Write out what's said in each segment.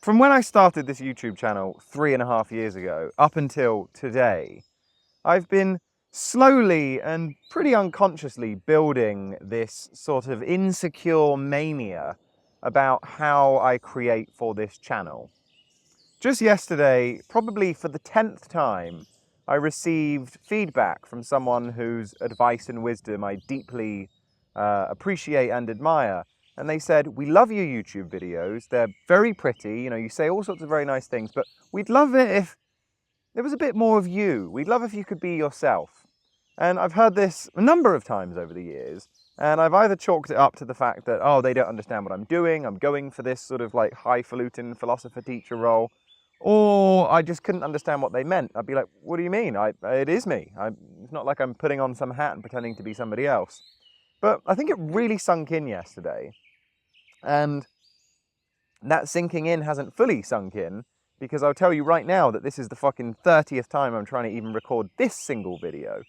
From when I started this YouTube channel 3.5 years ago up until today, I've been slowly and pretty unconsciously building this sort of insecure mania about how I create for this channel. Just yesterday, probably for the 10th time, I received feedback from someone whose advice and wisdom I deeply appreciate and admire. And they said, "We love your YouTube videos. They're very pretty. You know, you say all sorts of very nice things, but we'd love it if there was a bit more of you. We'd love if you could be yourself." And I've heard this a number of times over the years, and I've either chalked it up to the fact that, oh, they don't understand what I'm doing, I'm going for this sort of like highfalutin philosopher teacher role, or I just couldn't understand what they meant. I'd be like, what do you mean? It is me. It's not like I'm putting on some hat and pretending to be somebody else. But I think it really sunk in yesterday, and that sinking in hasn't fully sunk in, because I'll tell you right now that this is the fucking 30th time I'm trying to even record this single video.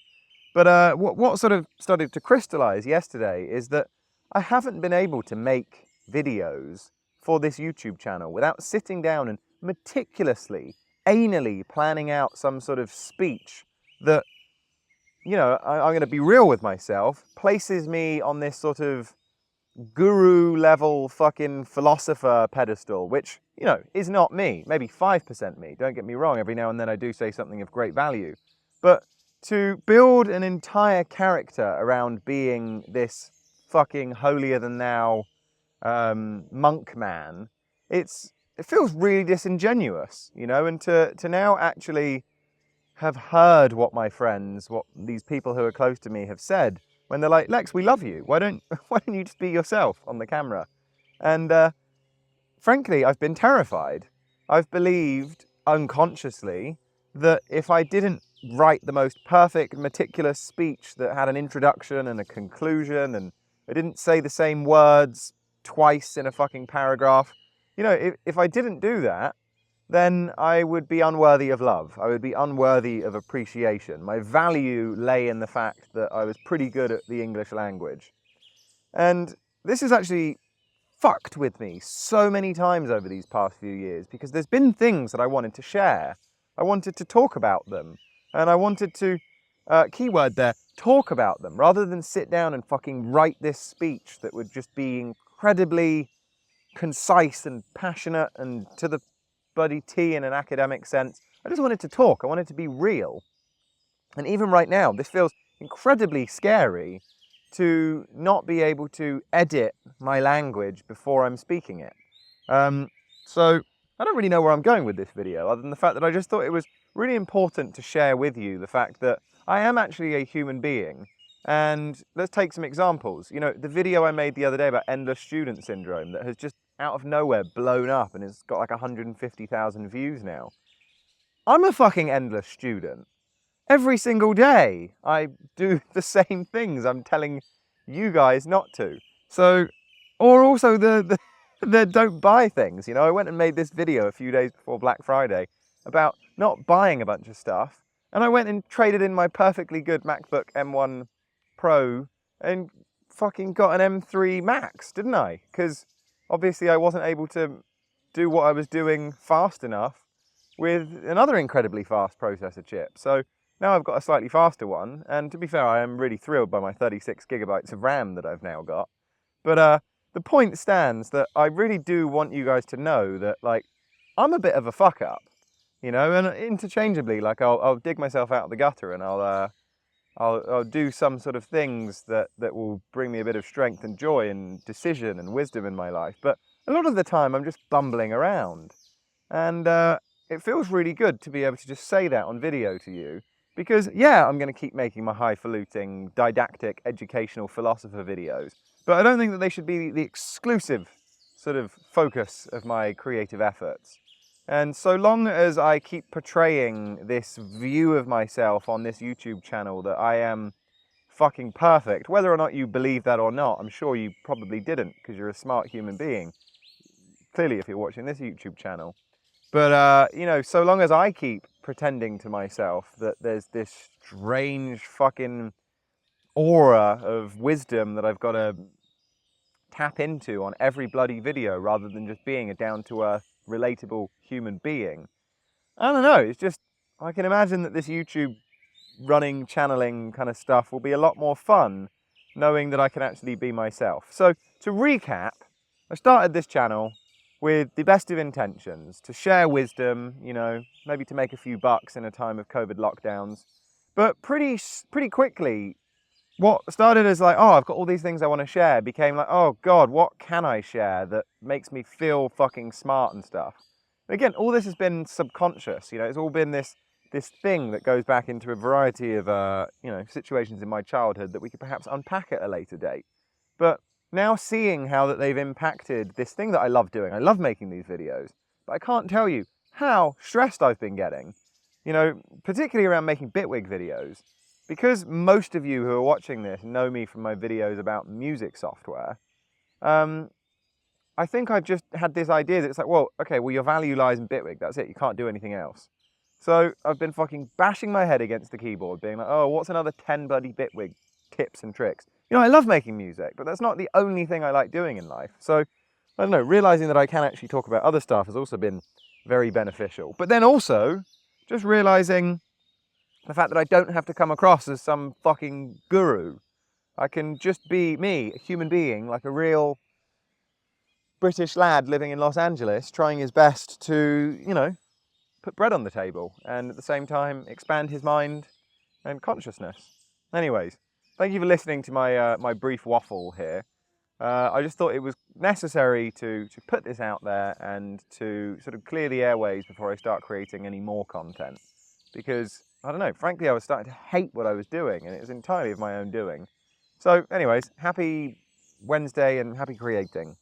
But what sort of started to crystallize yesterday is that I haven't been able to make videos for this YouTube channel without sitting down and meticulously, anally planning out some sort of speech that, you know, I'm going to be real with myself, places me on this sort of guru level fucking philosopher pedestal, which, you know, is not me. Maybe 5% me. Don't get me wrong, every now and then I do say something of great value. But to build an entire character around being this fucking holier-than-thou monk man, it feels really disingenuous, you know, and to now actually have heard what my friends, what these people who are close to me have said, when they're like, "Lex, we love you. Why don't you just be yourself on the camera?" And frankly, I've been terrified. I've believed unconsciously that if I didn't write the most perfect, meticulous speech that had an introduction and a conclusion, and I didn't say the same words twice in a fucking paragraph, you know, if I didn't do that, then I would be unworthy of love. I would be unworthy of appreciation. My value lay in the fact that I was pretty good at the English language. And this has actually fucked with me so many times over these past few years, because there's been things that I wanted to share. I wanted to talk about them. And I wanted to, keyword there, talk about them, rather than sit down and fucking write this speech that would just be incredibly concise and passionate and to the bloody T in an academic sense. I just wanted to talk. I wanted to be real. And even right now, this feels incredibly scary to not be able to edit my language before I'm speaking it. So I don't really know where I'm going with this video, other than the fact that I just thought it was really important to share with you the fact that I am actually a human being. And let's take some examples. You know, the video I made the other day about endless student syndrome that has just out of nowhere blown up and it's got like 150,000 views now. I'm a fucking endless student. Every single day I do the same things I'm telling you guys not to. So, or also the don't buy things. You know, I went and made this video a few days before Black Friday about not buying a bunch of stuff, and I went and traded in my perfectly good MacBook M1 Pro and fucking got an M3 Max, didn't I? Because obviously I wasn't able to do what I was doing fast enough with another incredibly fast processor chip. So now I've got a slightly faster one, and to be fair, I am really thrilled by my 36 gigabytes of RAM that I've now got. But the point stands that I really do want you guys to know that, like, I'm a bit of a fuck up, you know, and interchangeably, like, I'll dig myself out of the gutter and I'll do some sort of things that will bring me a bit of strength and joy and decision and wisdom in my life. But a lot of the time I'm just bumbling around. And it feels really good to be able to just say that on video to you. Because, yeah, I'm going to keep making my highfalutin, didactic, educational philosopher videos. But I don't think that they should be the exclusive sort of focus of my creative efforts. And so long as I keep portraying this view of myself on this YouTube channel that I am fucking perfect, whether or not you believe that or not, I'm sure you probably didn't, because you're a smart human being. Clearly, if you're watching this YouTube channel. But, you know, so long as I keep pretending to myself that there's this strange fucking aura of wisdom that I've got to tap into on every bloody video, rather than just being a down-to-earth relatable human being. I don't know, it's just, I can imagine that this YouTube running, channeling kind of stuff will be a lot more fun knowing that I can actually be myself. So to recap, I started this channel with the best of intentions to share wisdom, you know, maybe to make a few bucks in a time of COVID lockdowns. But pretty quickly, what started as like, oh, I've got all these things I want to share, became like, oh God, what can I share that makes me feel fucking smart and stuff? Again, all this has been subconscious, you know, it's all been this thing that goes back into a variety of, you know, situations in my childhood that we could perhaps unpack at a later date. But now seeing how that they've impacted this thing that I love doing, I love making these videos, but I can't tell you how stressed I've been getting, you know, particularly around making Bitwig videos. Because most of you who are watching this know me from my videos about music software, I think I've just had this idea that it's like, well, okay, well, your value lies in Bitwig, that's it, you can't do anything else. So I've been fucking bashing my head against the keyboard, being like, oh, what's another 10 bloody Bitwig tips and tricks? You know, I love making music, but that's not the only thing I like doing in life. So, I don't know, realizing that I can actually talk about other stuff has also been very beneficial. But then also, just realizing the fact that I don't have to come across as some fucking guru. I can just be me, a human being, like a real British lad living in Los Angeles, trying his best to, you know, put bread on the table and at the same time expand his mind and consciousness. Anyways, thank you for listening to my my brief waffle here. I just thought it was necessary to put this out there and to sort of clear the airways before I start creating any more content. Because, I don't know, frankly I was starting to hate what I was doing and it was entirely of my own doing. So anyways, happy Wednesday and happy creating.